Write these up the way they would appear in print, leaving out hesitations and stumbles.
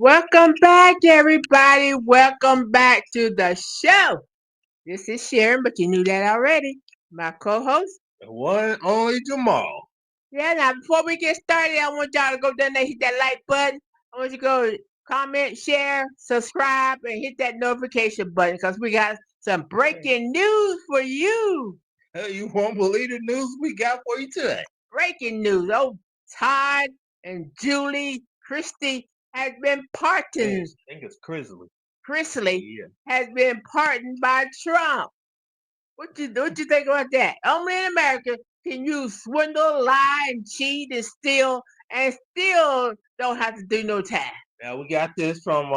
Welcome back, everybody. Welcome back to the show. This is Sharon, but you knew that already. My co-host. The one and only Jamal. Yeah, now before we get started, I want y'all to go down there, hit that like button. I want you to go comment, share, subscribe, and hit that notification button because we got some breaking news for you. You won't believe the news we got for you today. Breaking news. Oh, Todd and Julie Chrisley has been pardoned. I think it's Chrisley. Chrisley Yeah. has been pardoned by Trump. What you think about that? Only in America can you swindle, lie, and cheat and steal, and still don't have to do no time. Now we got this from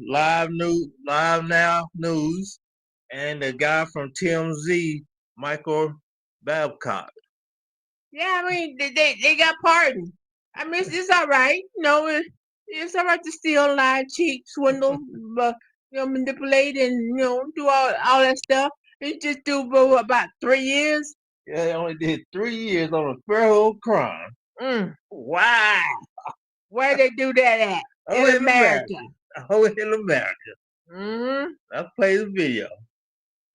Live Now News, and the guy from TMZ, Michael Babcock. Yeah, I mean they got pardoned. I mean it's all right. It's all right to steal, lie, cheat, swindle, manipulate, and do all that stuff. He just do for about 3 years. Yeah, he only did 3 years on a federal crime. Wow. Where they do that at? In America. Oh, in America. Let's play the video.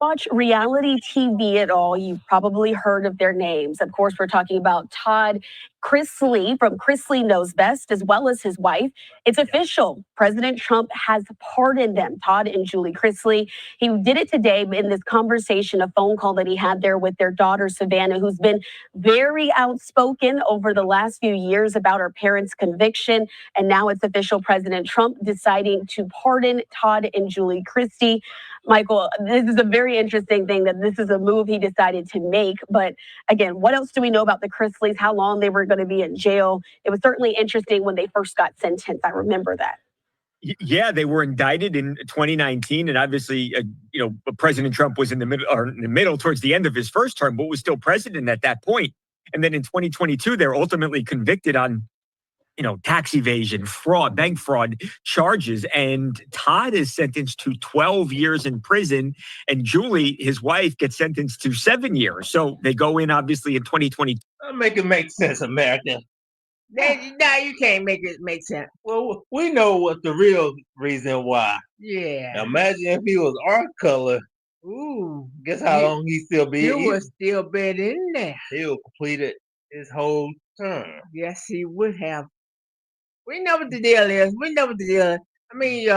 Watch reality TV at all, you've probably heard of their names. Of course, we're talking about Todd Chrisley from Chrisley Knows Best, as well as his wife. It's official. President Trump has pardoned them, Todd and Julie Chrisley. He did it today in this conversation, a phone call that he had there with their daughter, Savannah, who's been very outspoken over the last few years about her parents' conviction. And now it's official. President Trump deciding to pardon Todd and Julie Chrisley. Michael, this is a very interesting thing that this is a move he decided to make. But again, what else do we know about the Chrisleys, how long they were going to be in jail? It was certainly interesting when they first got sentenced. I remember that. Yeah, they were indicted in 2019, and obviously, President Trump was in the middle towards the end of his first term, but was still president at that point. And then in 2022, they're ultimately convicted on tax evasion, fraud, bank fraud charges. And Todd is sentenced to 12 years in prison. And Julie, his wife, gets sentenced to 7 years. So they go in, obviously, in 2020. Make it make sense, America. No, you can't make it make sense. Well, we know what the real reason why. Yeah. Now, imagine if he was our color. Ooh. Guess how long he still be? He would still been in there. He would completed his whole term. Yes, he would have. We know what the deal is. I mean,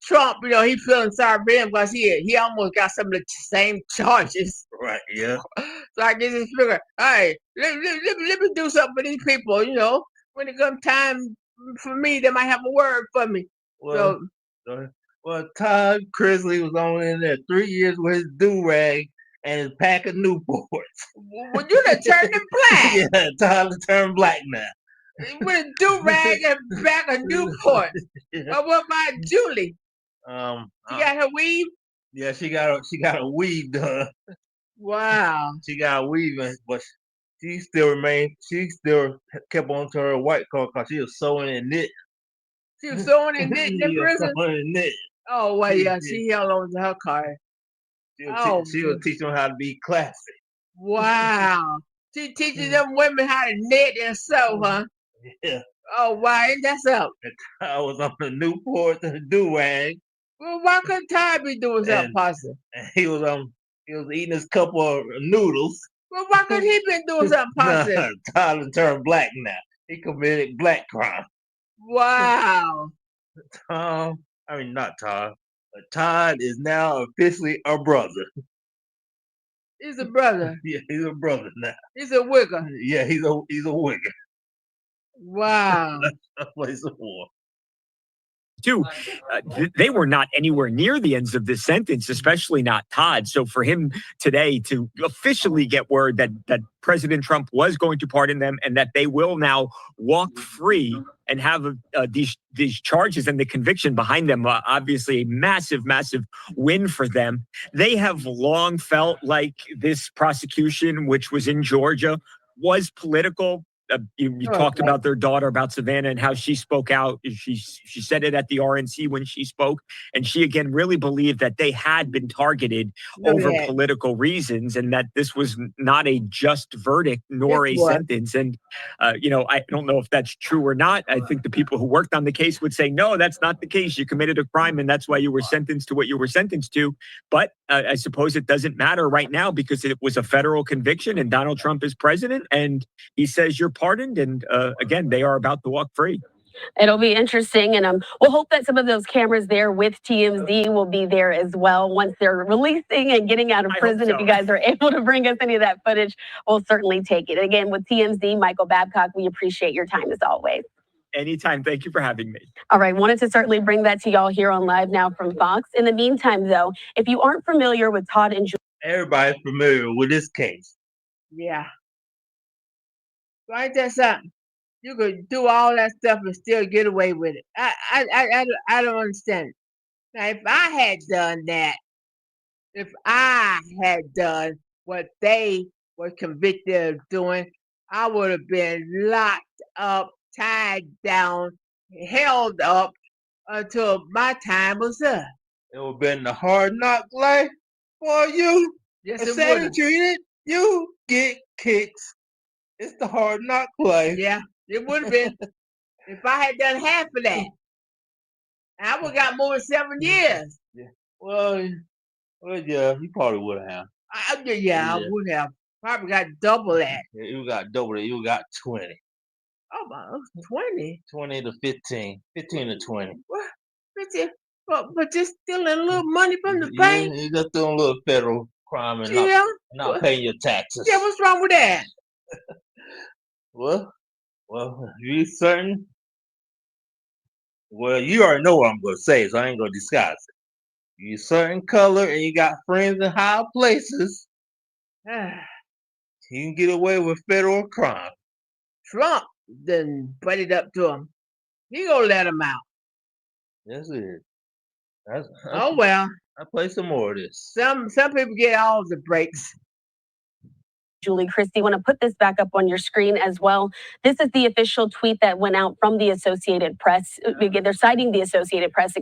Trump, he feeling sorry for him because he almost got some of the same charges. Right, yeah. So I guess he's figuring, all right, let me do something for these people, When it comes time for me, they might have a word for me. Well, Todd Chrisley was only in there 3 years with his do-rag and his pack of Newports. Well, you done turned him black. Yeah, Todd turned black now. With a do-rag and back of Newport. But what about Julie? She got her weave? Yeah, she got a weave done. Wow. She got a weave, but she still kept on to her white collar because she was sewing and knit. She was sewing and knitting in prison? Sewing and knit. Oh, well, yeah, she held on to her card. She was teaching them how to be classy. Wow. She teaches them women how to knit and sew, huh? Yeah. Oh, wow, ain't that something? I was on the Newport and the do-rag. Well, why couldn't Ty be doing something positive? And he was eating his cup of noodles. Well, why couldn't he been doing something positive? Todd turned black now. He committed black crime. Wow. Not Todd, but Todd is now officially a brother. He's a brother. Yeah, he's a brother now. He's a wigger. Yeah, he's a wigger. Wow. Let's play some more. They were not anywhere near the ends of this sentence, especially not Todd. So for him today to officially get word that President Trump was going to pardon them and that they will now walk free and have these charges and the conviction behind them, obviously a massive, massive win for them. They have long felt like this prosecution, which was in Georgia, was political. You talked about their daughter, about Savannah, and how she spoke out. She said it at the RNC when she spoke, and she again really believed that they had been targeted over political reasons, and that this was not a just verdict nor a sentence. And I don't know if that's true or not. I think the people who worked on the case would say, no, that's not the case. You committed a crime, and that's why you were sentenced to what you were sentenced to. But I suppose it doesn't matter right now because it was a federal conviction, and Donald Trump is president, and he says you're pardoned. And again, they are about to walk free. It'll be interesting, and we'll hope that some of those cameras there with TMZ will be there as well once they're releasing and getting out of prison. If you guys are able to bring us any of that footage, we'll certainly take it. Again, with TMZ, Michael Babcock, we appreciate your time as always. Anytime. Thank you for having me. All right. Wanted to certainly bring that to y'all here on Live Now from Fox. In the meantime, though, if you aren't familiar with Todd and Julie. Everybody's familiar with this case. Yeah. So ain't that something? You could do all that stuff and still get away with it. I don't understand it. Now, if I had done that, if I had done what they were convicted of doing, I would have been locked up, tied down, held up until my time was up. It would have been the hard knock life for you. Yes, Instead it would. of treated, you get kicks. It's the hard knock life. Yeah, it would have been. If I had done half of that, I would have got more than 7 years. Yeah. Well, yeah, you probably would have. I would have. Probably got double that. Yeah, you got double that. You got 20. Oh, my, 20? 20 to 15. 15 to 20. What? 15? But just stealing a little money from the bank? You just doing a little federal crime and not paying your taxes. Yeah, what's wrong with that? Well, you certain? Well, you already know what I'm going to say, so I ain't going to disguise it. You certain color and you got friends in high places. You can get away with federal crime. Trump then butted up to him. He gonna let him out. That's it. Oh well. I'll play some more of this. Some people get all the breaks. Julie Chrisley, want to put this back up on your screen as well. This is the official tweet that went out from the Associated Press. They're citing the Associated Press,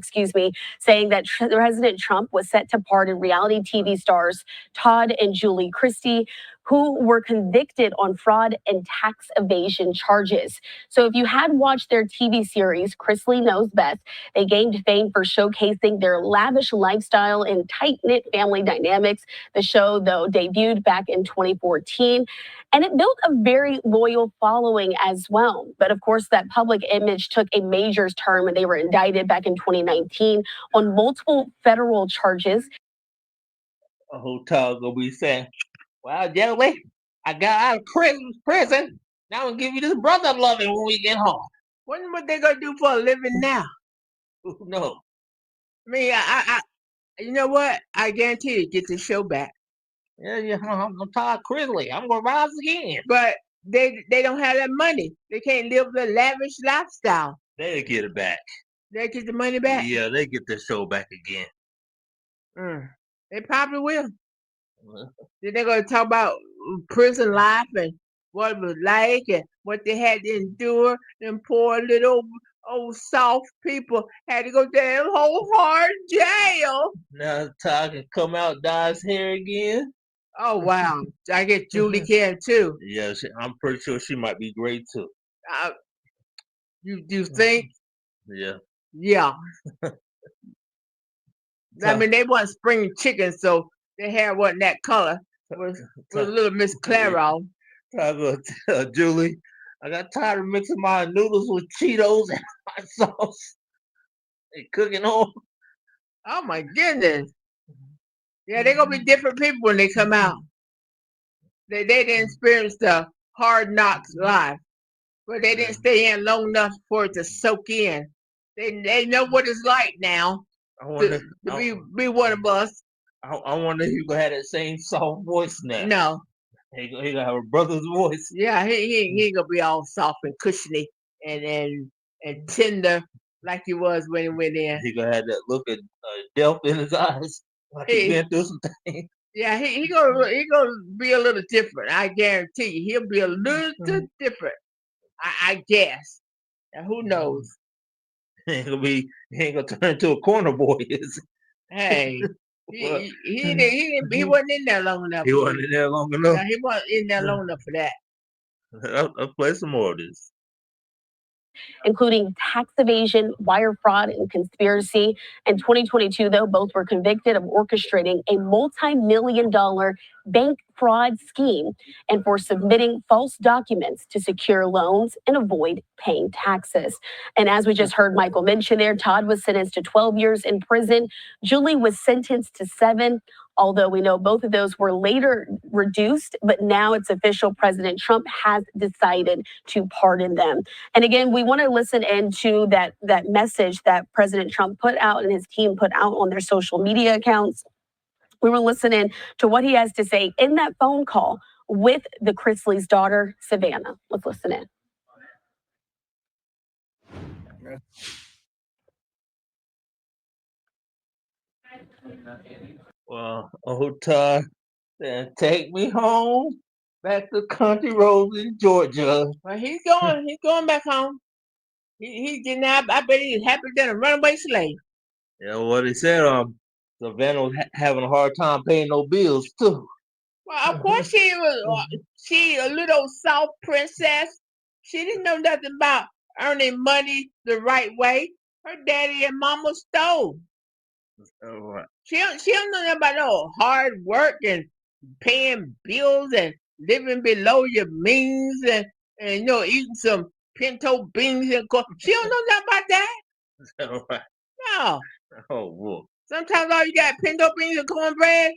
saying that President Trump was set to pardon reality TV stars Todd and Julie Chrisley, who were convicted on fraud and tax evasion charges. So if you had watched their TV series, Chrisley Knows Best, they gained fame for showcasing their lavish lifestyle and tight-knit family dynamics. The show, though, debuted back in 2014, and it built a very loyal following as well. But of course, that public image took a major turn when they were indicted back in 2019 on multiple federal charges. Oh, Todd gonna be saying, well, Joey, I got out of prison. Now I'm gonna give you this brother loving when we get home. Wonder what they gonna do for a living now. Who knows? I mean, I you know what? I guarantee you get the show back. Yeah, I'm Todd Chrisley. I'm gonna rise again. But they don't have that money. They can't live the lavish lifestyle. They'll get it back. They get the money back. Yeah, they get the show back again. They probably will. Then they're going to talk about prison life and what it was like and what they had to endure. Them poor little old soft people had to go to that whole hard jail. Now Todd can come out, dye his hair again. Oh, wow. I guess Julie can too. Yeah, I'm pretty sure she might be great too. You think? Yeah. Yeah. I mean, they weren't spring chicken, so their hair wasn't that color. It was a little Miss Clairol. Julie, I got tired of mixing my noodles with Cheetos and hot sauce. They cooking on. Oh my goodness. Yeah, they're gonna be different people when they come out. They didn't experience the hard knocks life. But they didn't stay in long enough for it to soak in. They know what it's like now to be one of us. I wonder if he gonna have that same soft voice now. No. He gonna have a brother's voice. Yeah, he ain't gonna be all soft and cushiony and tender like he was when he went in. He gonna have that look of death in his eyes, like he been through some things. Yeah, he gonna be a little different. I guarantee you, he'll be a little different. I guess. Now, who knows? He ain't gonna turn into a corner boy, is Hey, he wasn't in there long enough. he? He wasn't in there long enough. No, he wasn't in there long enough for that. I'll play some more of this. Including tax evasion, wire fraud, and conspiracy. In 2022, though, both were convicted of orchestrating a multi-million-dollar bank fraud scheme and for submitting false documents to secure loans and avoid paying taxes. And as we just heard Michael mention there, Todd was sentenced to 12 years in prison. Julie was sentenced to 7. Although we know both of those were later reduced, but now it's official. President Trump has decided to pardon them. And again, we want to listen into that message that President Trump put out and his team put out on their social media accounts. We will listen in to what he has to say in that phone call with the Chrisley's daughter, Savannah. Let's listen in. Well, Todd, then take me home back to country roads in Georgia. Well, he's going back home. He's getting out. I bet he's happier than a runaway slave. Yeah, what he said, Savannah was having a hard time paying no bills too. Well, of course she was. She a little soft princess. She didn't know nothing about earning money the right way. Her daddy and mama stole. Right. She don't know nothing about no hard work and paying bills and living below your means and eating some pinto beans and corn. She don't know nothing about that. Right. No. Oh, whoa. Sometimes all you got pinto beans and cornbread,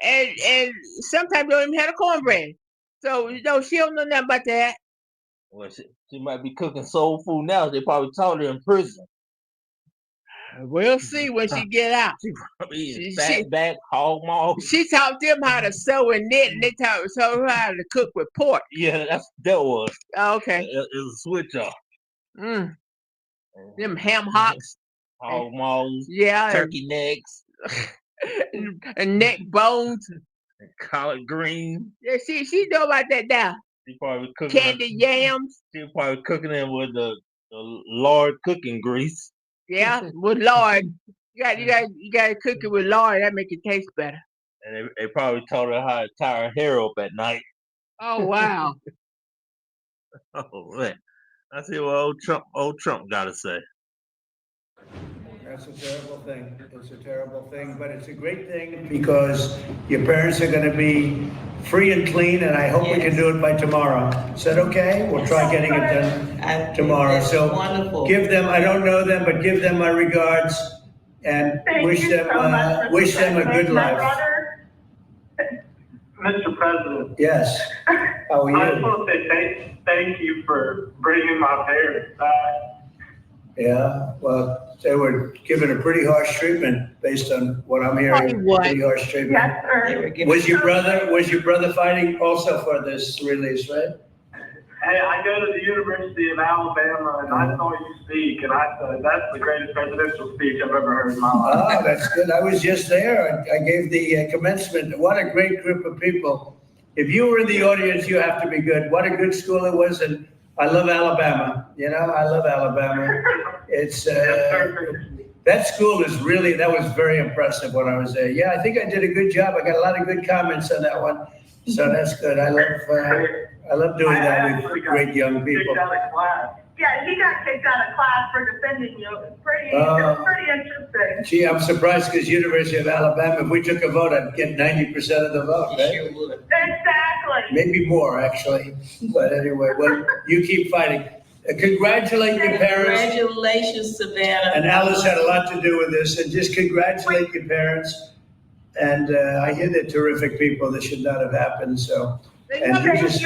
and sometimes you don't even have a cornbread. So she don't know nothing about that. Well, she might be cooking soul food now. They probably taught her in prison. We'll see when she get out. She probably eating fatback, hog maw. She taught them how to sew and knit, and they taught her how to cook with pork. Yeah, that was. Oh, okay. It was a switch off. Them ham hocks. Hog maws. Yeah. Turkey necks. And neck bones. And collard green. Yeah, she know about that now. She probably cooking candy yams. She probably cooking them with the lard cooking grease. Yeah, with lard. You got to cook it with lard. That make it taste better. And they probably taught her how to tie her hair up at night. Oh wow. Oh man, I see what old Trump got to say. That's a terrible thing. It's a terrible thing, but it's a great thing because your parents are going to be free and clean, and I hope we can do it by tomorrow. Is that okay? We'll try getting it done tomorrow. So wonderful. Give them, I don't know them, but give them my regards and wish them a good life. Mr. President. Yes. How are you? I just want to say thank you for bringing my parents back. Yeah, well, they were given a pretty harsh treatment based on what I'm hearing. Pretty harsh treatment. Yes, sir. Was your brother fighting also for this release, right? Hey, I go to the University of Alabama, and I saw you speak, and I said, that's the greatest presidential speech I've ever heard in my life. Oh, that's good. I was just there. I gave the commencement. What a great group of people. If you were in the audience, you have to be good. What a good school it was, and I love Alabama. I love Alabama. It's that school is really, that was very impressive when I was there. Yeah, I think I did a good job. I got a lot of good comments on that one. So that's good. I love doing that with great young people. Yeah, he got kicked out of class for defending you. It was pretty interesting. Gee, I'm surprised because University of Alabama, if we took a vote, I'd get 90% of the vote, right? You would. Exactly. Maybe more, actually. But anyway, well, you keep fighting. Congratulate your parents. Congratulations, Savannah. And Alice had a lot to do with this. And just congratulate your parents. And I hear they're terrific people. This should not have happened. So, and you just.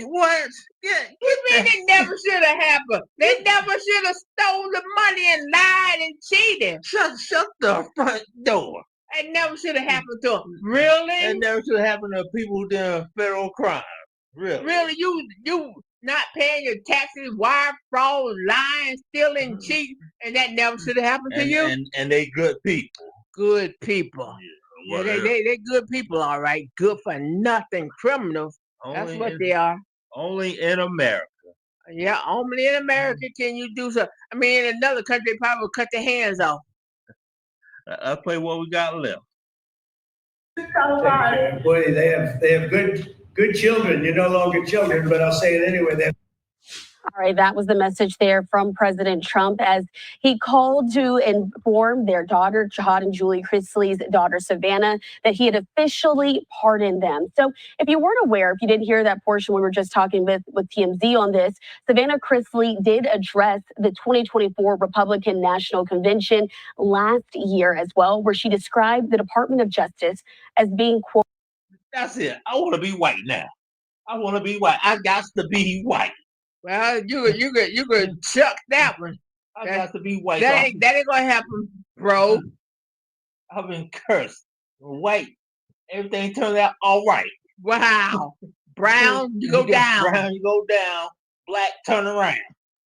What? Yeah, you mean it never should have happened? They never should have stole the money and lied and cheated. Shut the front door. It never should have happened to them. Really? It never should have happened to people who did a federal crime. Really? Really? You not paying your taxes, wire fraud, lying, stealing, cheating, and that never should have happened to you? And they good people. Good people. Yeah, they good people, all right. Good for nothing criminals. That's what they are. Only in America. Yeah, only in America can you do so. I mean, in another country, they probably would cut their hands off. I play what we got left. Boy, they have good children. You're no longer children, but I'll say it anyway. They have All right, that was the message there from President Trump as he called to inform their daughter, Todd and Julie Chrisley's daughter, Savannah, that he had officially pardoned them. So if you weren't aware, if you didn't hear that portion, we were just talking with TMZ on this, Savannah Chrisley did address the 2024 Republican National Convention last year as well, where she described the Department of Justice as being, quote, That's it. I want to be white now. I want to be white. I got to be white. Well, you could chuck that one. I got to be white. That ain't gonna happen, bro. I've been cursed. White. Everything turned out all right. Wow. Brown, you go down. Brown, you go down. Black, turn around.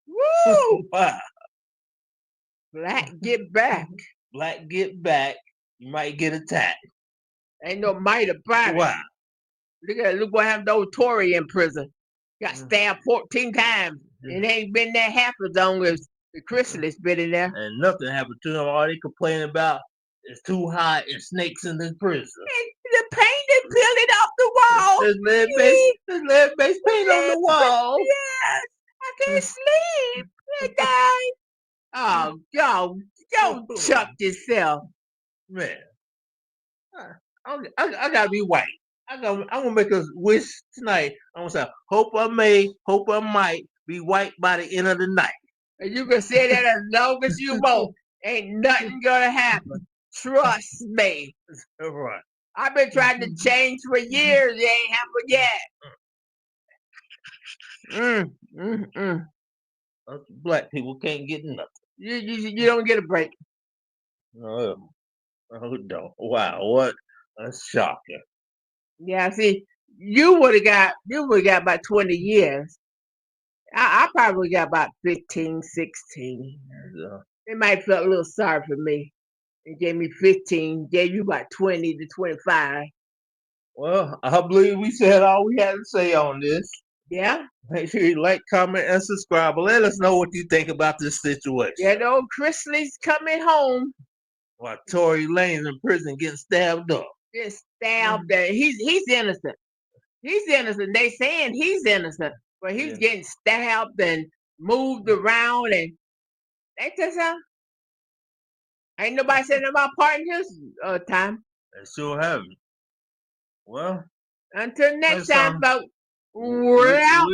Woo! Wow. Black, get back. Black, get back. You might get attacked. Ain't no might about it. Wow. Look what happened to old Tory in prison. Got stabbed 14 times. It ain't been there half as long as the Chrisley's been in there. And nothing happened to them. All they complain about is too hot and snakes in the prison. The paint is peeling off the wall. There's lead-based paint on the wall. Yes, I can't sleep. I died. Oh, yo, chuck yourself. Man, I gotta be white. I'm gonna make a wish tonight. I'm gonna say, hope I might be white by the end of the night. And you can say that as long as you want. Ain't nothing gonna happen. Trust me. All right. I've been trying to change for years. It ain't happened yet. Us black people can't get nothing. You don't get a break. Oh, don't. Wow, what a shocker. Yeah, see, you would have got about 20 years. I probably got about 15, 16. Yeah. They might felt a little sorry for me. They gave me 15, gave you about 20 to 25. Well, I believe we said all we had to say on this. Yeah? Make sure you like, comment, and subscribe. But let us know what you think about this situation. Yeah, the old Chrisley's coming home. While Tory Lane's in prison getting stabbed up. Getting stabbed. He's innocent. He's innocent. They saying he's innocent. But he's getting stabbed and moved around and ain't that something? Ain't nobody said nothing about parting his time. They sure haven't. Well, until next time, folks. We're out.